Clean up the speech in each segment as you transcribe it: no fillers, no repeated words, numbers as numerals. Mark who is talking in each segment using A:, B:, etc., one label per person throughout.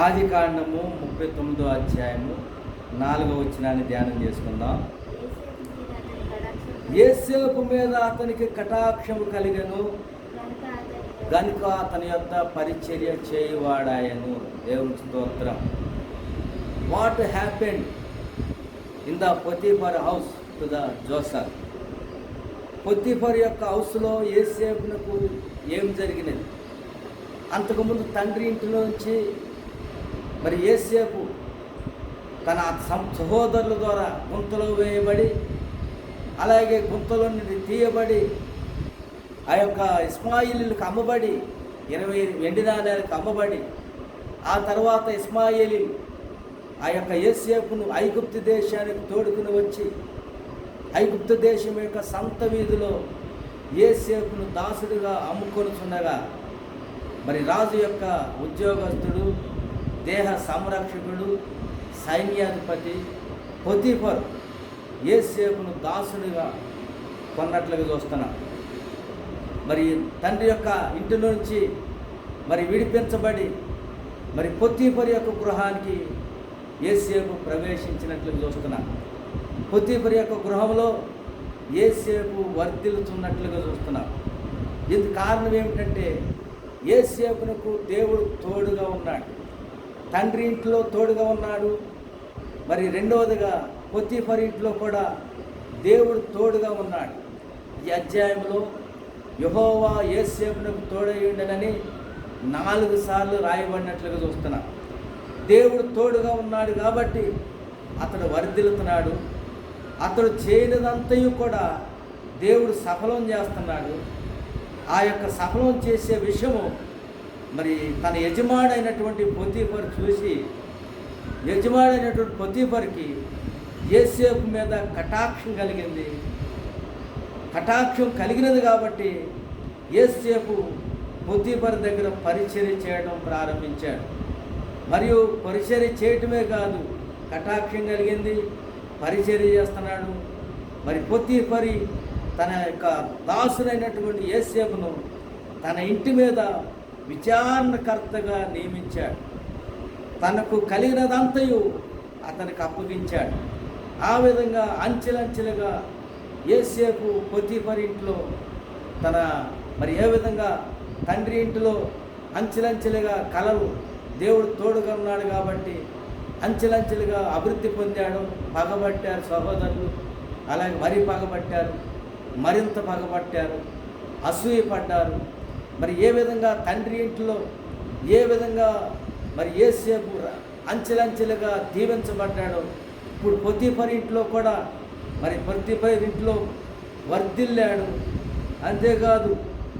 A: ఆదికాండము 39వ అధ్యాయము 4వ వచనాన్ని ధ్యానం చేసుకుందాం. యోసేపు మీద అతనికి కటాక్షము కలిగెను, గనుక అతని యొద్ద పరిచర్య చేయువాడాయను. దేవుని స్తోత్రం. What happened in the Potiphar house to the Joseph? Potiphar యొక్క హౌస్లో యోసేపునకు ఏం జరిగినది? అంతకుముందు తండ్రి ఇంటిలోంచి మరి యోసేపు తన సహోదరుల ద్వారా గుంతలో వేయబడి, అలాగే గుంతలో నుండి తీయబడి, ఆ యొక్క ఇస్మాయిలీలకు అమ్మబడి 20 వెండి నాణేలకు అమ్మబడి, ఆ తర్వాత ఇస్మాయిలీ ఆ యొక్క యోసేపును ఐగుప్తు దేశానికి తోడుకుని వచ్చి ఐగుప్తు దేశం యొక్క సంత వీధిలో యోసేపును దాసుడిగా అమ్ముకొనుచుండగా, మరి రాజు యొక్క ఉద్యోగస్తుడు, దేహ సంరక్షకుడు, సైన్యాధిపతి పొతీఫర్ యోసేపును దాసుడిగా కొన్నట్లుగా చూస్తున్నాం. మరి తండ్రి యొక్క ఇంటి నుంచి మరి విడిపించబడి మరి పొతీఫర్ యొక్క గృహానికి యోసేపు ప్రవేశించినట్లుగా చూస్తున్నాం. పొతీఫర్ యొక్క గృహంలో యోసేపు వర్ధిల్లుతున్నట్లుగా చూస్తున్నాం. దీనికి కారణం ఏమిటంటే యోసేపునకు దేవుడు తోడుగా ఉన్నాడు, తండ్రి ఇంట్లో తోడుగా ఉన్నాడు. మరి రెండవదిగా పొతీఫర్ ఇంట్లో కూడా దేవుడు తోడుగా ఉన్నాడు. ఈ అధ్యాయంలో యెహోవా యోసేపునకు తోడై ఉండనని 4 సార్లు రాయబడినట్లుగా చూస్తున్నాం. దేవుడు తోడుగా ఉన్నాడు కాబట్టి అతడు వర్ధిల్లుతున్నాడు. అతడు చేయనిదంతయు కూడా దేవుడు సఫలం చేస్తున్నాడు. ఆ యొక్క సఫలం చేసే విషయము మరి తన యజమాడైనటువంటి పొతీఫర్ చూసి, యజమాడైనటువంటి పొతీఫర్కి యోసేపు మీద కటాక్షం కలిగింది. కటాక్షం కలిగినది కాబట్టి యోసేపు పొతీఫర్ దగ్గర పరిచర్య చేయడం ప్రారంభించాడు. మరియు పరిచర్య చేయటమే కాదు, కటాక్షం కలిగింది, పరిచర్య చేస్తున్నాడు. మరి పొతీఫరి తన యొక్క దాసుడైనటువంటి యోసేపును తన ఇంటి మీద విచారణకర్తగా నియమించాడు. తనకు కలిగినదంతయు అతనికి అప్పగించాడు. ఆ విధంగా అంచెలంచెలుగా యోసేపు పొతీఫర్ ఇంట్లో తన మరి ఏ విధంగా తండ్రి ఇంటిలో అంచెలంచెలుగా కలలు దేవుడు తోడుగా ఉన్నాడు కాబట్టి అంచెలంచెలుగా అభివృద్ధి పొందాడు. పగబట్టారు సహోదరులు, అలాగే మరి పగబట్టారు, మరింత పగబట్టారు, అసూయపడ్డారు. మరి ఏ విధంగా తండ్రి ఇంట్లో ఏ విధంగా మరి యోసేపు అంచెలంచెలుగా దీవించబడ్డాడో, ఇప్పుడు పొతీఫర్ ఇంట్లో కూడా మరి పొతీఫర్ ఇంట్లో వర్ధిల్లాడు. అంతేకాదు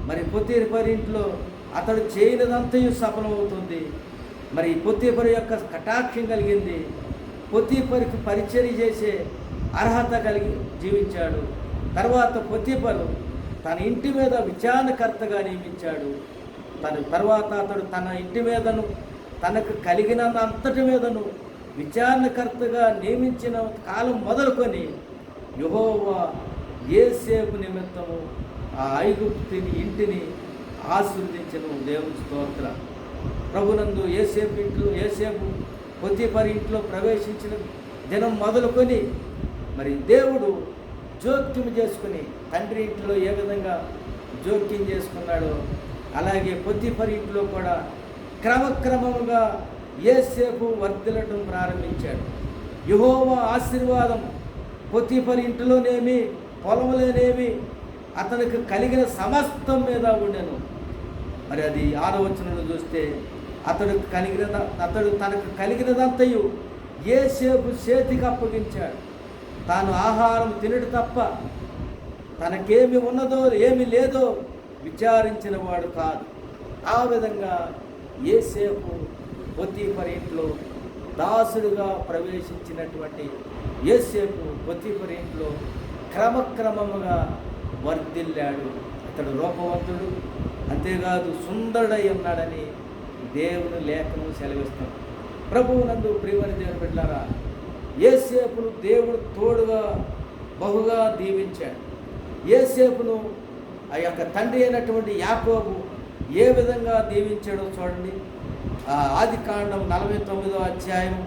A: మరి పొతీఫర్ ఇంట్లో అతడు చేయనిదంతయు సఫలమవుతుంది. మరి పొతీఫర్ యొక్క కటాక్షం కలిగింది. పొతీఫర్కి పరిచర్య చేసే అర్హత కలిగి జీవించాడు. తర్వాత పొతీఫరు తన ఇంటి మీద విచారణకర్తగా నియమించాడు. తర్వాత అతడు తన ఇంటి మీదను తనకు కలిగినంతటి మీదను విచారణకర్తగా నియమించిన కాలం మొదలుకొని యెహోవా యోసేపు నిమిత్తము ఆ ఐగుప్తుని ఇంటిని ఆశీర్వదించెను. దేవుని స్తోత్రం. ప్రభునందు యోసేపు పొతీఫర్ ఇంట్లో ప్రవేశించిన దినం మొదలుకొని మరి దేవుడు జోక్యం చేసుకుని తండ్రి ఇంట్లో ఏ విధంగా జోక్యం చేసుకున్నాడో అలాగే పొతీఫర్ ఇంట్లో కూడా క్రమక్రమంగా యోసేపు వర్ధిల్లడం ప్రారంభించాడు. యెహోవా ఆశీర్వాదం పొతీఫర్ ఇంటిలోనేమి పొలంలోనేమి అతనికి కలిగిన సమస్తం మీద ఉండెను. మరి అది 6వ వచనంలో చూస్తే అతడు తనకు కలిగినదంతయు యోసేపు చేతికి అప్పగించాడు. తాను ఆహారం తినడు తప్ప తనకేమి ఉన్నదో ఏమి లేదో విచారించిన వాడు కాదు. ఆ విధంగా యోసేపు పొతీఫర్ ఇంట్లో దాసుడుగా ప్రవేశించినటువంటి యోసేపు పొతీఫర్ ఇంట్లో క్రమక్రమముగా వర్ధిల్లాడు. అతడు రూపవంతుడు, అంతేకాదు సుందరుడై ఉన్నాడని దేవుని లేఖనం సెలవిస్తాం. ప్రభువునందు ప్రియమైన దేవుని బిడ్డలారా, యోసేపును దేవుడు తోడుగా బహుగా దీవించాడు. యోసేపును ఆ యొక్క తండ్రి అయినటువంటి యాకోబు ఏ విధంగా దీవించాడో చూడండి. ఆదికాండం 49వ అధ్యాయం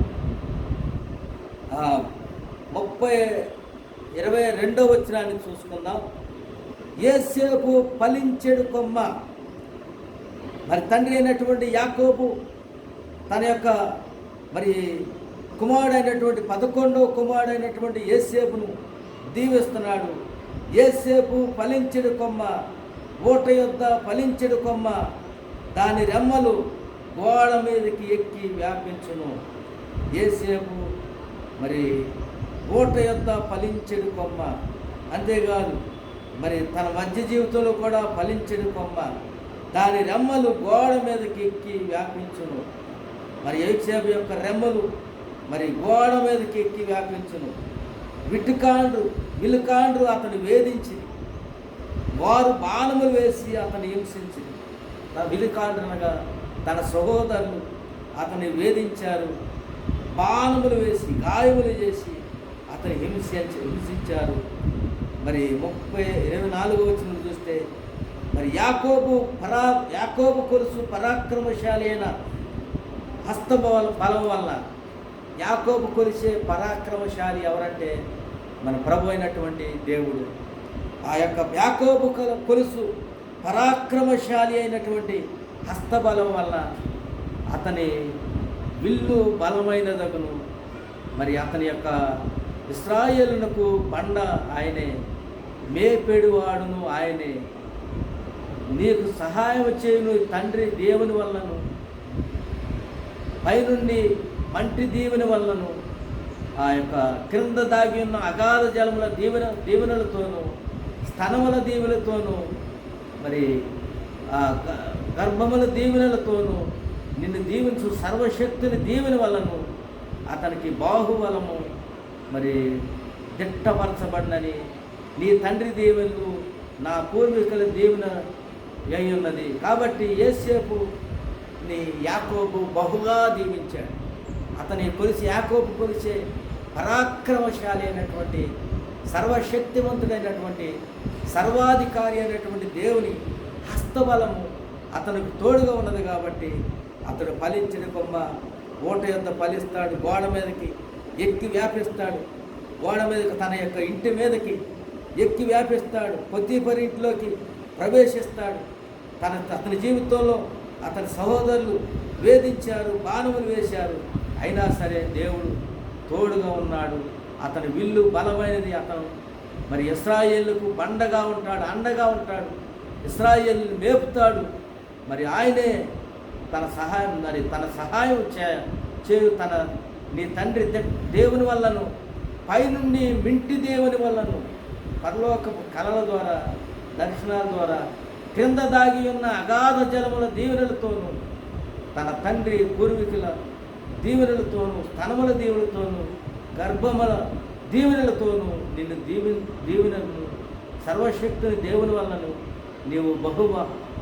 A: 22వ వచనాన్ని చూసుకుందాం. యోసేపు ఫలించెడు కొమ్మ. మరి తండ్రి అయినటువంటి యాకోబు తన యొక్క మరి కుమారుడైనటువంటి 11వ కుమారుడైనటువంటి యోసేపును దీవిస్తున్నాడు. యోసేపు ఫలించెడు కొమ్మ, ఊట యొద్ద ఫలించెడు కొమ్మ, దాని రెమ్మలు గోడ మీదకి ఎక్కి వ్యాపించును. యోసేపు మరి ఊట యొద్ద ఫలించెడు కొమ్మ, అంతేకాదు మరి తన మధ్య జీవితంలో కూడా ఫలించెడు కొమ్మ, దాని రెమ్మలు గోడ మీదకి ఎక్కి వ్యాపించును. మరి యోసేపు యొక్క రెమ్మలు మరి గోడ మీదకి ఎక్కి వ్యాపించును. విలుకాండ్రు అతను వేధించి, వారు బాణములు వేసి అతను హింసించి, విలుకాండ్రు అనగా తన సహోదరులు అతన్ని వేధించారు, బాణములు వేసి గాయములు చేసి అతను హింసించారు. మరి 24వ వచనం చూస్తే, మరి యాకోబు కొలుసు పరాక్రమశాలి అయిన బలం వల్ల. యాకోబు కొలిసే పరాక్రమశాలి ఎవరంటే మన ప్రభు అయినటువంటి దేవుడు. ఆ యొక్క యాకోబు కొలుసు పరాక్రమశాలి అయినటువంటి హస్తబలం వల్ల అతని విల్లు బలమైనదగును. మరి అతని యొక్క ఇశ్రాయేలునకు బండ ఆయనే, మేపెడువాడును ఆయనే. నీకు సహాయం చేయును తండ్రి దేవుని వల్లను, పైనుండి మంటి దీవెని వల్లను, ఆ యొక్క క్రింద దాగి ఉన్న అగాధ జలముల దీవెనలతోనూ, స్తనముల దీవెనలతోనూ, మరి ఆ గర్భముల దీవెనలతోనూ నిన్ను దీవించు సర్వశక్తిని దీవెని వల్లను అతనికి బాహుబలము మరి దిట్టపరచబడినని, నీ తండ్రి దీవెనలు నా పూర్వీకుల దీవెన అయి ఉన్నది. కాబట్టి యోసేపు నీ యాకోబు బహుగా దీవించాడు. అతని యాకోబు కొలిసే పరాక్రమశాలి అయినటువంటి, సర్వశక్తివంతుడైనటువంటి, సర్వాధికారి అయినటువంటి దేవుని హస్తబలము అతనికి తోడుగా ఉన్నది. కాబట్టి అతడు ఫలించిన కొమ్మ ఊట యొద్ద ఫలిస్తాడు, గోడ మీదకి ఎక్కి వ్యాపిస్తాడు, గోడ మీదకి తన యొక్క ఇంటి మీదకి ఎక్కి వ్యాపిస్తాడు, పొత్తిఫరు ఇంట్లోకి ప్రవేశిస్తాడు. అతని జీవితంలో అతని సహోదరులు వేధించారు, బాణములు వేశారు, అయినా సరే దేవుడు తోడుగా ఉన్నాడు. అతని విల్లు బలమైనది. అతను మరి ఇశ్రాయేలుకు బండగా ఉంటాడు, అండగా ఉంటాడు, ఇశ్రాయేలుని మేపుతాడు. మరి ఆయనే తన సహాయం చేయు నీ తండ్రి దేవుని వల్లను, పైనుండి మింటి దేవుని వల్లను, పరలోకపు కలల ద్వారా, దర్శనాల ద్వారా, క్రింద దాగి ఉన్న అగాధ జలముల దీవెనలతోనూ, తన తండ్రి పూర్వీకుల దీవెనలతోనూ, స్తనముల దీవెనలతోనూ, గర్భముల దీవెనలతోనూ నిన్ను దీవెనలను, సర్వశక్తిని దేవుని వల్లను నీవు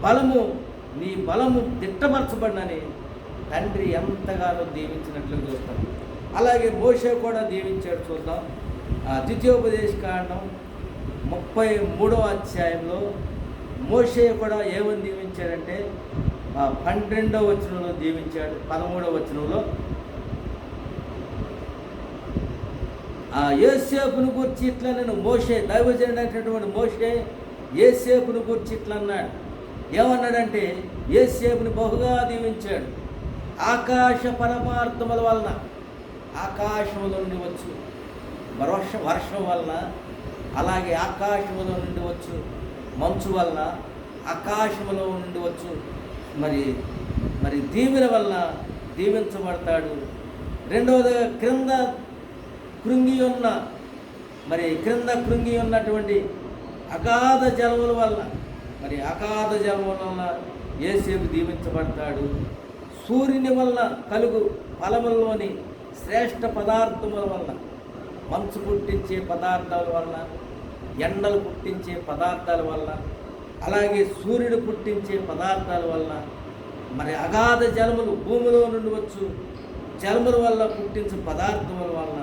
A: బలము, నీ బలము దిట్టపరచబడినని తండ్రి ఎంతగానో దీవించినట్లు చూస్తాం. అలాగే మోషే కూడా దీవించాడు. చూద్దాం. ద్వితీయోపదేశకాండం 33వ అధ్యాయంలో మోషే కూడా ఏమని దీవించాడంటే 12వ వచనంలో దీవించాడు. 13వ వచనంలో యోసేపును గురించి ఇట్లా నేను మోషే దైవజనుడైనటువంటి మోషే యోసేపును గురించి ఇట్లా అన్నాడు. ఏమన్నాడంటే యోసేపుని బహుగా దీవించాడు. ఆకాశ పరమార్థముల వలన, ఆకాశములో నుండి వచ్చు వర్షం వలన, అలాగే ఆకాశములో నుండి వచ్చు మంచు వలన, ఆకాశములో నుండి వచ్చు మరి దీవెన వలన దీవించబడతాడు. రెండవదిగా క్రింద కృంగి ఉన్నటువంటి అగాధ జలముల వలన, అగాధ జలముల వలన యోసేపు దీవించబడతాడు. సూర్యుని వలన కలుగు ఫలములలోని శ్రేష్ఠ పదార్థముల వలన, మంచు పుట్టించే పదార్థాల వలన, ఎండలు పుట్టించే పదార్థాల వలన, అలాగే సూర్యుడు పుట్టించే పదార్థాల వలన, అగాధ జలములు భూమిలో నుండి వచ్చు జలముల వల్ల పుట్టించే పదార్థముల వలన,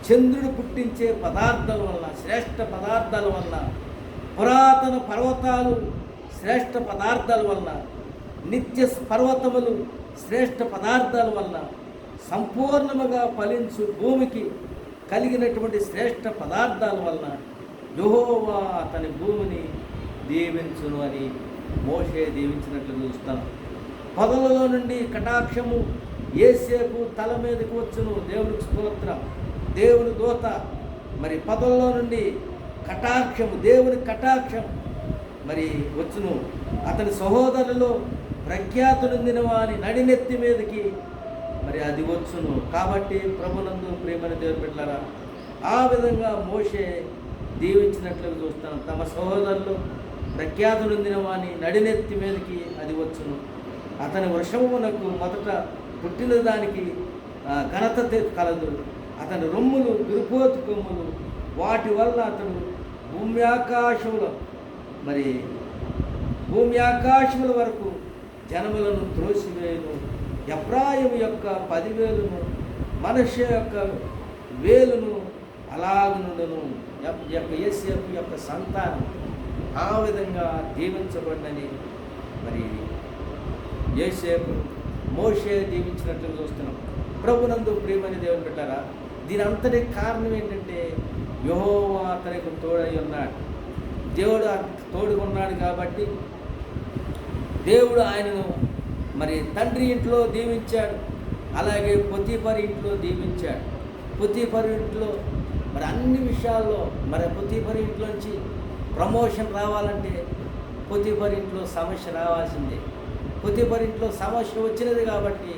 A: చంద్రుడు పుట్టించే పదార్థాల వలన, శ్రేష్ఠ పదార్థాల వలన, పురాతన పర్వతాలు శ్రేష్ఠ పదార్థాల వలన, నిత్య పర్వతములు శ్రేష్ఠ పదార్థాల వలన సంపూర్ణముగా ఫలించు భూమికి కలిగినటువంటి శ్రేష్ఠ పదార్థాల వలన యెహోవా అతని భూమిని దీవించును అని మోషే దీవించినట్లు చూస్తాం. పొదలలో నుండి కటాక్షము యోసేపు తల మీదకి వచ్చును. దేవునికి స్తోత్రం. దేవుని దూత మరి పొదలలో నుండి కటాక్షము, దేవుని కటాక్షం మరి వచ్చును. అతని సహోదరులలో ప్రఖ్యాతి నొందిన వాని నడినెత్తి మీదకి మరి అది వచ్చును. కాబట్టి ప్రభునందు ప్రియమైన దేవుని బిడ్డలారా, ఆ విధంగా మోషే దీవించినట్లుగా చూస్తాం. తమ సహోదరులు ప్రఖ్యాతి నొందిన వాని నడినెత్తి మీదకి అది వచ్చును. అతని వృషభమునకు మొదట పుట్టిన దానికి ఘనత కలదు. అతని రొమ్ములు దుర్పోతు కొమ్ములు, వాటి వల్ల అతడు భూమి ఆకాశముల వరకు జనములను త్రోసివేయును. ఎఫ్రాయిము యొక్క 10,000 మనష్షే యొక్క 1,000 అలాగునుండును. యోసేపు యొక్క సంతానం ఆ విధంగా దీవించబడినని మరి యోసేపు మోషే దీవించినట్లు చూస్తున్నాం. ప్రభునందు ప్రియమైన దేవుని బిడ్డలారా, దీని అంతటి కారణం ఏంటంటే యెహోవా అతనికి తోడై ఉన్నాడు. దేవుడు తోడుగా ఉన్నాడు కాబట్టి దేవుడు ఆయనను మరి తండ్రి ఇంట్లో దీవించాడు. అలాగే పొతీఫరు ఇంట్లో దీవించాడు. పొతీఫరు ఇంట్లో మరి అన్ని విషయాల్లో మరి పొతీఫరు ఇంట్లోంచి ప్రమోషన్ రావాలంటే పొతీఫరు ఇంట్లో సమస్య రావాల్సిందే. పొతీఫరు ఇంట్లో సమస్య వచ్చినది కాబట్టి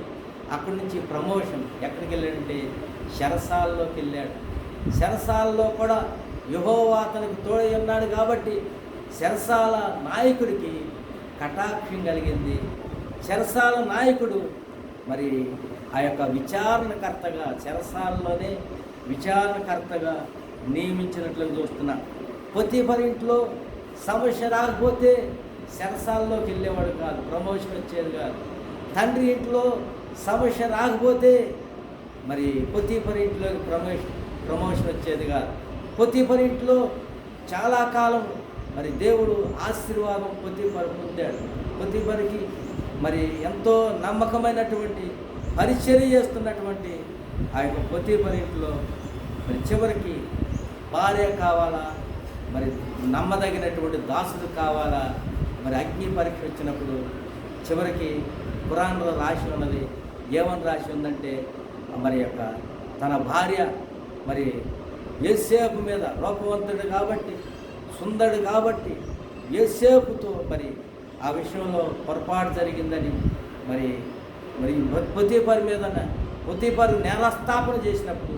A: అక్కడి నుంచి ప్రమోషన్ ఎక్కడికి వెళ్ళాడంటే చెరసాలలోకి వెళ్ళాడు. చెరసాలలో కూడా యెహోవా అతనికి తోడై ఉన్నాడు కాబట్టి చెరసాల నాయకుడికి కటాక్షం కలిగింది. చెరసాల నాయకుడు మరి ఆ యొక్క విచారణకర్తగా, చెరసాలలోనే విచారణకర్తగా నియమించినట్లుగా చూస్తున్నా. పొతీఫరు ఇంట్లో సమస్య రాకపోతే చెరసాలలోకి వెళ్ళేవాడు కాదు, ప్రమోషన్ వచ్చేది కాదు. తండ్రి ఇంట్లో సమస్య రాకపోతే మరి పొతీఫరు ఇంట్లోకి ప్రమోషన్ వచ్చేది కాదు. పొతీఫరు ఇంట్లో చాలా కాలం మరి దేవుడు ఆశీర్వాదం పొతీఫరు పొందాడు. పొతీఫరుకి మరి ఎంతో నమ్మకమైనటువంటి పరిచర్య చేస్తున్నటువంటి ఆ యొక్క పొతీఫరు ఇంట్లో మరి చివరికి భార్య కావాలా, మరి నమ్మదగినటువంటి దాసుడు కావాలా. మరి అగ్ని పరీక్ష వచ్చినప్పుడు చివరికి ఖురాన్లో రాసి ఉన్నది, ఏమని రాసి ఉందంటే మరి యొక్క తన భార్య మరి యోసేపు మీద రూపవంతుడు కాబట్టి, సుందరుడు కాబట్టి యోసేపుతో మరి ఆ విషయంలో పొరపాటు జరిగిందని మరి మరి పొతీఫరు మీద పొతీఫరు నేరస్థాపన చేసినప్పుడు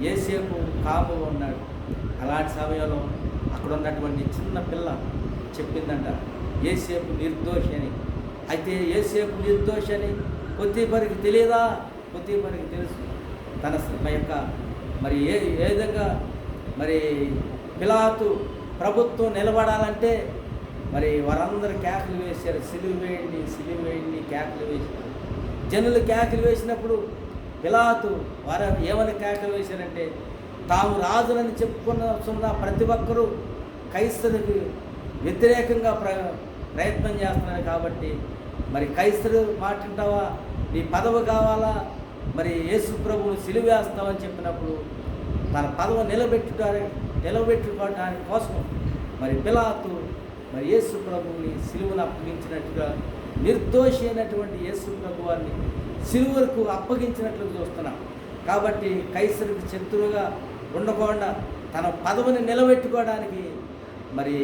A: యోసేపు కాముగా ఉన్నాడు. అలాంటి సమయంలో అక్కడ ఉన్నటువంటి చిన్న పిల్ల చెప్పిందంట యోసేపు నిర్దోషి అని. అయితే యోసేపు నిర్దోషి అని పొతీఫరుకి తెలియదా? పొతీఫరుకి తెలుసు. తన యొక్క మరి ఏ విధంగా మరి పిలాతు ప్రభుత్వం నిలబడాలంటే మరి వారందరూ కేకలు వేశారు, సిలువ వేయండి, సిలువ వేయండి కేకలు వేశారు. జనులు కేకలు వేసినప్పుడు పిలాతు వారు ఏమని కేకలు వేశారంటే, తాము రాజులని చెప్పుకున్న ప్రతి ఒక్కరూ కైసరుకు వ్యతిరేకంగా ప్రయత్నం చేస్తున్నారు కాబట్టి మరి కైసరు మాట వింటావా, నీ పదవి కావాలా, మరి యేసు ప్రభువును సిలువేస్తామని చెప్పినప్పుడు తన పదవి నిలబెట్టుకోవడానికి కోసం మరి పిలాతు మరి యేసు ప్రభువుని సిలువను అప్పగించినట్టుగా నిర్దోషి అయినటువంటి యేసు ప్రభు వారిని సిలువకు అప్పగించినట్లు చూస్తున్నాం. కాబట్టి కైసరుకు శత్రువుగా ఉండకుండా తన పదవిని నిలబెట్టుకోవడానికి మరి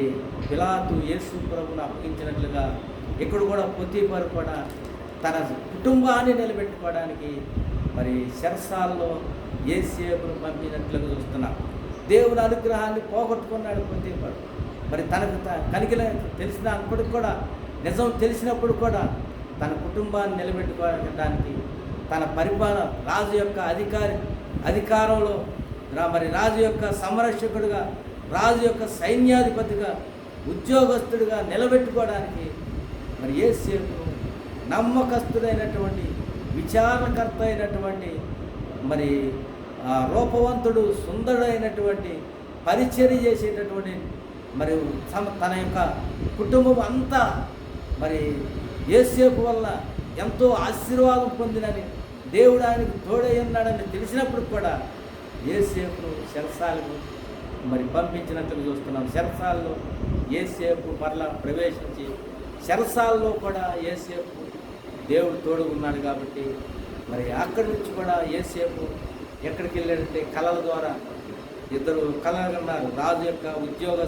A: పిలాతు యేసు ప్రభువును అప్పగించినట్లుగా ఇక్కడ కూడా పొతీఫరు కూడా తన కుటుంబాన్ని నిలబెట్టుకోవడానికి మరి చెరసాలలో యోసేపును పంపినట్లుగా చూస్తున్నాం. దేవుని అనుగ్రహాన్ని పోగొట్టుకున్నాడు పొతీఫరు. మరి తనకు కనికల తెలిసినప్పటికి కూడా, నిజం తెలిసినప్పుడు కూడా తన కుటుంబాన్ని నిలబెట్టుకోవడానికి తన పరిపాలన రాజు యొక్క అధికారంలో మరి రాజు యొక్క సంరక్షకుడిగా, రాజు యొక్క సైన్యాధిపతిగా, ఉద్యోగస్తుడిగా నిలబెట్టుకోవడానికి మరి యోసేపును నమ్మకస్తుడైనటువంటి, విచారణకర్త అయినటువంటి, మరి రూపవంతుడు, సుందరుడైనటువంటి, పరిచర్య చేసేటటువంటి మరి తన యొక్క కుటుంబం అంతా మరి యోసేపు వల్ల ఎంతో ఆశీర్వాదం పొందినని, దేవుడు ఆయనకు తోడై ఉన్నాడని తెలిసినప్పుడు కూడా యోసేపును చెరసాలకు మరి పంపించినట్లుగా చూస్తున్నాం. చెరసాల్లో యోసేపు మరలా ప్రవేశించి చెరసాల్లో కూడా యోసేపు దేవుడు తోడు ఉన్నాడు కాబట్టి మరి అక్కడి నుంచి కూడా యోసేపు ఎక్కడికి వెళ్ళాడంటే కళల ద్వారా ఇద్దరు కళలు కన్నారు. రాజు యొక్క ఉద్యోగ